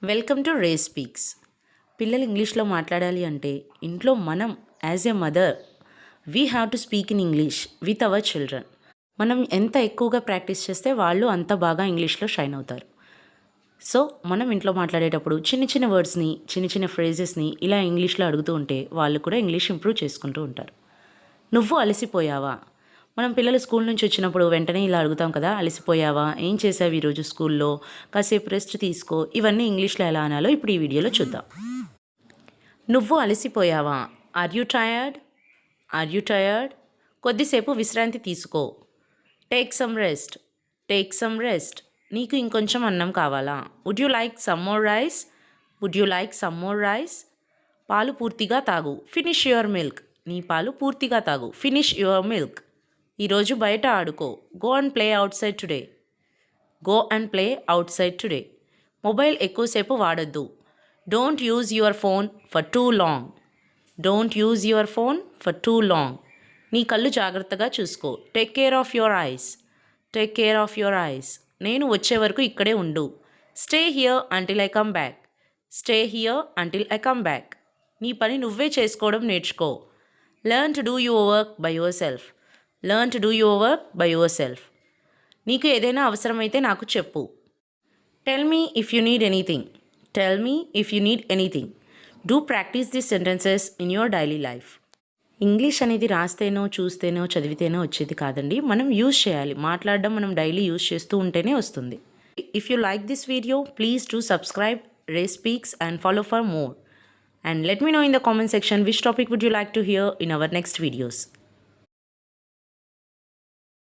Welcome to ray speaks. పిల్లలు ఇంగ్లీష్లో మాట్లాడాలి అంటే ఇంట్లో మనం as a mother we have to speak in English with our children. మనం ఎంత ఎక్కువగా ప్రాక్టీస్ చేస్తే వాళ్ళు అంత బాగా ఇంగ్లీష్లో షైన్ అవుతారు. సో మనం ఇంట్లో మాట్లాడేటప్పుడు చిన్న చిన్న వర్డ్స్ని, చిన్న చిన్న ఫ్రేజెస్ని ఇలా ఇంగ్లీష్లో అడుగుతూ ఉంటే వాళ్ళు కూడా ఇంగ్లీష్ ఇంప్రూవ్ చేసుకుంటూ ఉంటారు. నువ్వు అలసిపోయావా? మనం పిల్లలు స్కూల్ నుంచి వచ్చినప్పుడు వెంటనే ఇలా అడుగుతాం కదా, అలసిపోయావా, ఏం చేసావు ఈరోజు స్కూల్లో, కాసేపు రెస్ట్ తీసుకో. ఇవన్నీ ఇంగ్లీష్లో ఎలా అనాలో ఇప్పుడు ఈ వీడియోలో చూద్దాం. నువ్వు అలసిపోయావా? Are you tired? Are you tired? కొద్దిసేపు విశ్రాంతి తీసుకో. Take some rest. Take some rest. నీకు ఇంకొంచెం అన్నం కావాలా? Would you like some more rice? Would you like some more rice? పాలు పూర్తిగా తాగు. Finish your milk. నీ పాలు పూర్తిగా తాగు. Finish your milk. ఈరోజు బయట ఆడుకో. Go and play outside today. Go and play outside today. Mobile ఎక్కువసేపు వాడొద్దు. Don't use your phone for two long. Don't use your phone for two long. నీ కళ్ళు జాగ్రత్తగా చూసుకో. Take care of your eyes. Take care of your eyes. నేను వచ్చే వరకు ఇక్కడే ఉండు. Stay here until I come back. Stay here until I come back. నీ పని నువ్వే చేసుకోవడం నేర్చుకో. Learn to do your work by your self. Learn to do your work by your self. నీకు ఏదైనా అవసరమైతే నాకు చెప్పు. Tell me if you need anything. Tell me if you need anything. Do practice these sentences in your daily life. English అనేది రాస్తేనో, చూస్తేనో, చదివితేనో వచ్చేది కాదండి. మనం use చేయాలి. మాట్లాడడం మనం డైలీ యూజ్ చేస్తూ ఉంటేనే వస్తుంది. If you like this video, please do subscribe Ray Speaks and follow for more. And let me know in the comment section which topic would you like to hear in our next videos.